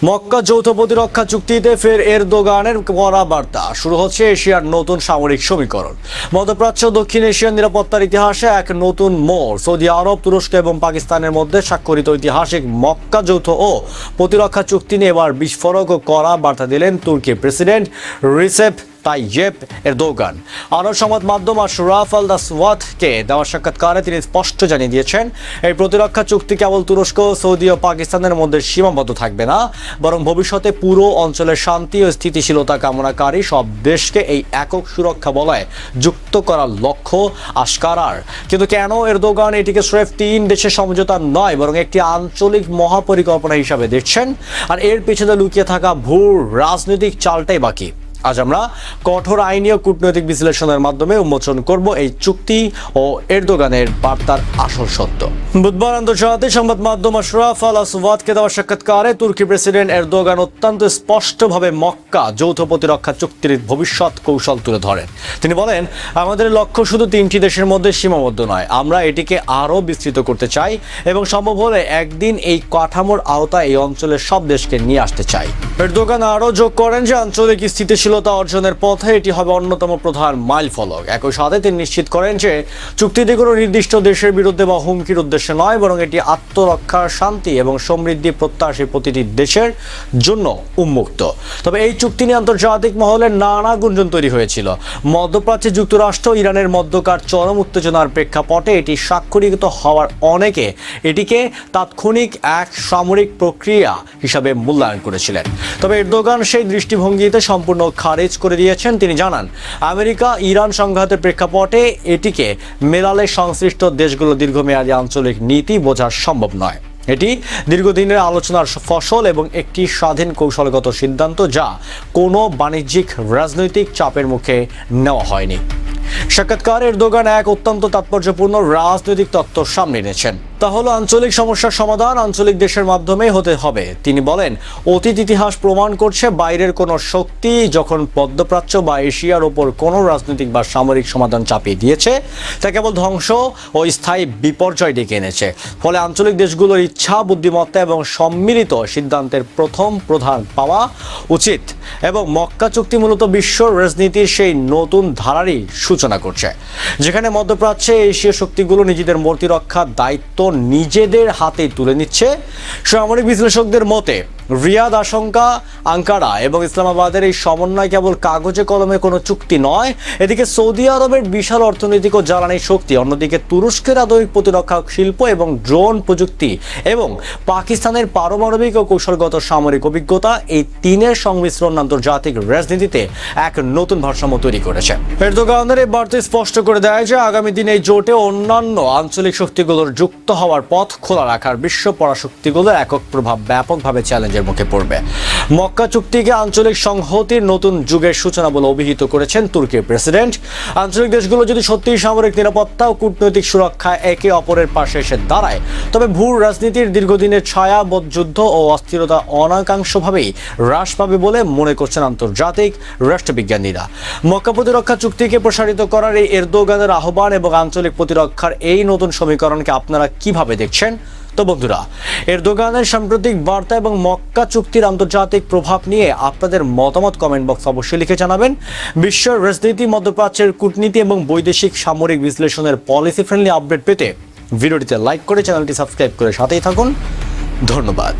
মক্কা যৌথ প্রতিরক্ষা চুক্তিতে ফের এরদোগানের কড়া বার্তা। শুরু হচ্ছে এশিয়ার নতুন সামরিক সমীকরণ। মধ্যপ্রাচ্য দক্ষিণ এশিয়ার নিরাপত্তার ইতিহাসে এক নতুন মোড়। সৌদি আরব, তুরস্ক এবং পাকিস্তানের মধ্যে স্বাক্ষরিত ঐতিহাসিক মক্কা যৌথ ও প্রতিরক্ষা চুক্তি নিয়ে এবার বিস্ফোরক ও কড়া বার্তা দিলেন তুর্কির প্রেসিডেন্ট রিসেপ তাইয়েপ এরদোগান। আরব সংবাদ মাধ্যম আশরাফ আল দাসওয়াতকে দেওয়া সাক্ষাৎকারে তিনি স্পষ্ট জানিয়ে দিয়েছেন, এই প্রতিরক্ষা চুক্তি কেবল তুরস্ক, সৌদি ও পাকিস্তানের মধ্যে সীমাবদ্ধ থাকবে না, বরং ভবিষ্যতে পুরো অঞ্চলের শান্তি ও স্থিতিশীলতা কামনাকারী সব দেশকে এই একক সুরক্ষা বলয়ে যুক্ত করার লক্ষ্য আশকারার। কিন্তু কেন এরদোগান এটিকে স্রেফ 3 দেশের সমঝোতা নয়, বরং একটি আঞ্চলিক মহাপরিকল্পনা হিসাবে দেখছেন? আর এর পেছনে লুকিয়ে থাকা ভূ রাজনৈতিক চালটাই বাকি। আজ আমরা কঠোর আইনি ও কূটনৈতিক বিশ্লেষণের মাধ্যমে উন্মোচন করব এই চুক্তি ও এরদোগানের বার্তার আসল সত্য। বুধবার আন্তর্জাতিক সংবাদ মাধ্যম আশরাফ আল দাসওয়াতকে দেওয়া সাক্ষাৎকারে তুর্কি প্রেসিডেন্ট এরদোগান অত্যন্ত স্পষ্টভাবে মক্কা যৌথ প্রতিরক্ষা চুক্তির ভবিষ্যৎ কৌশল তুলে ধরেন। তিনি বলেন, আমাদের লক্ষ্য শুধু 3টি দেশের মধ্যে সীমাবদ্ধ নয়, আমরা এটিকে আরও বিস্তৃত করতে চাই এবং সম্ভব হলে একদিন এই কাঠামোর আওতায় এই অঞ্চলের সব দেশকে নিয়ে আসতে চাই। এরদোগান আরও যোগ করেন যে আঞ্চলিক স্থিতিশীলতা অর্জনের পথে এটি হবে অন্যতম প্রধান মাইলফলক। একই সাথে তিনি নিশ্চিত করেন যে চুক্তিটি কোনো নির্দিষ্ট দেশের বিরুদ্ধে বা হুমকির উদ্দেশ্যে নয়, বরং এটি আত্মরক্ষার, শান্তি এবং সমৃদ্ধি প্রত্যাশী প্রতিটি দেশের জন্য উন্মুক্ত। তবে এই চুক্তি নিয়ে আন্তর্জাতিক মহলে নানা গুঞ্জন তৈরি হয়েছিল। মধ্যপ্রাচ্যে যুক্তরাষ্ট্র ইরানের মধ্যকার চরম উত্তেজনার প্রেক্ষাপটে এটি স্বাক্ষরিত হওয়ার অনেকে এটিকে তাৎক্ষণিক এক সামরিক প্রক্রিয়া হিসাবে মূল্যায়ন করেছিলেন। তবে এরদোগান সেই দৃষ্টিভঙ্গিতে সম্পূর্ণ খারিজ করে দিয়েছেন। তিনি জানান, আমেরিকা ইরান সংঘাতের প্রেক্ষাপটে এটিকে মেলালে সংশ্লিষ্ট দেশগুলো দীর্ঘমেয়াদী আঞ্চলিক নীতি বোঝা সম্ভব নয়। এটি দীর্ঘদিনের আলোচনার ফসল এবং একটি স্বাধীন কৌশলগত সিদ্ধান্ত, যা কোনো বাণিজ্যিক রাজনৈতিক চাপের মুখে নেওয়া হয়নি। সাক্ষাৎকারে এরদোগান এক অত্যন্ত তাৎপর্যপূর্ণ রাজনৈতিক তত্ত্ব সামনে এনেছেন। তা হলো আঞ্চলিক সমস্যার সমাধান আঞ্চলিক দেশের মাধ্যমে হতে হবে। তিনি বলেন, অতীত ইতিহাস প্রমাণ করছে বাইরের কোনো শক্তি যখন মধ্যপ্রাচ্য বা এশিয়ার ওপর কোনো রাজনৈতিক বা সামরিক সমাধান চাপিয়ে দিয়েছে, তা কেবল ধ্বংস ও স্থায়ী বিপর্যয় ডেকে এনেছে। ফলে আঞ্চলিক দেশগুলোর ইচ্ছা, বুদ্ধিমত্তা এবং সম্মিলিত সিদ্ধান্তের প্রধান পাওয়া উচিত। এবং মক্কা চুক্তি মূলত বিশ্ব রাজনীতির সেই নতুন ধারারই সূচনা করছে, যেখানে মধ্যপ্রাচ্যে এশীয় শক্তিগুলো নিজেদের প্রতিরক্ষার দায়িত্ব নিজেদের হাতে তুলে নিচ্ছে। সামরিক বিশ্লেষকদের মতে রিয়াদ, আঙ্কারা এবং ইসলামাবাদের এই সমন্বয় কেবল কাগজে কলমে কোনো চুক্তি নয়। এদিকে সৌদি আরবের বিশাল অর্থনৈতিক ও জ্বালানি শক্তি, অন্যদিকে তুরস্কের আধুনিক প্রতিরক্ষা শিল্প এবং ড্রোন প্রযুক্তি এবং পাকিস্তানের পারমাণবিক ও কৌশলগত সামরিক অভিজ্ঞতা, এই তিনের সংমিশ্রণ আন্তর্জাতিক রাজনীতিতে এক নতুন ভারসাম্য তৈরি করেছে। এরদোগানের এই বার্তা স্পষ্ট করে দেয় যে আগামী দিনে এই জোটে অন্যান্য আঞ্চলিক শক্তিগুলোর যুক্ত হওয়ার পথ খোলা রাখার বিশ্ব পরাশক্তিগুলোর একক প্রভাব ব্যাপকভাবে চ্যালেঞ্জের মুখে পড়বে। মক্কা চুক্তিকে আঞ্চলিক সংহতির নতুন যুগের সূচনা বলে অভিহিত করেছেন তুর্কির প্রেসিডেন্ট। আঞ্চলিক দেশগুলো যদি সত্যিই সামরিক নিরাপত্তা ও কূটনৈতিক সুরক্ষায় একে অপরের পাশে এসে দাঁড়ায়, তবে ভূ রাজনীতির দীর্ঘদিনের ছায়া, যুদ্ধ ও অস্থিরতা অনাকাঙ্ক্ষভাবেই হ্রাস পাবে বলে মনে করছেন আন্তর্জাতিক রাষ্ট্রবিজ্ঞানীরা। মক্কা প্রতিরক্ষা চুক্তিকে প্রসারিত করার এই এরদোগানের আহ্বান এবং আঞ্চলিক প্রতিরক্ষার এই নতুন সমীকরণকে আপনারা কিভাবে দেখছেন? তো বন্ধুরা, এরদোগানের সাম্প্রতিক বার্তা এবং মক্কা চুক্তির আন্তর্জাতিক প্রভাব নিয়ে আপনাদের মতামত কমেন্ট বক্স অবশ্যই লিখে জানাবেন। বিশ্বের রাজনীতি, মধ্যপ্রাচ্যের কূটনীতি এবং বৈদেশিক সামরিক বিশ্লেষণের পলিসি ফ্রেন্ডলি আপডেট পেতে ভিডিওটিতে লাইক করে চ্যানেলটি সাবস্ক্রাইব করে সাথেই থাকুন। ধন্যবাদ।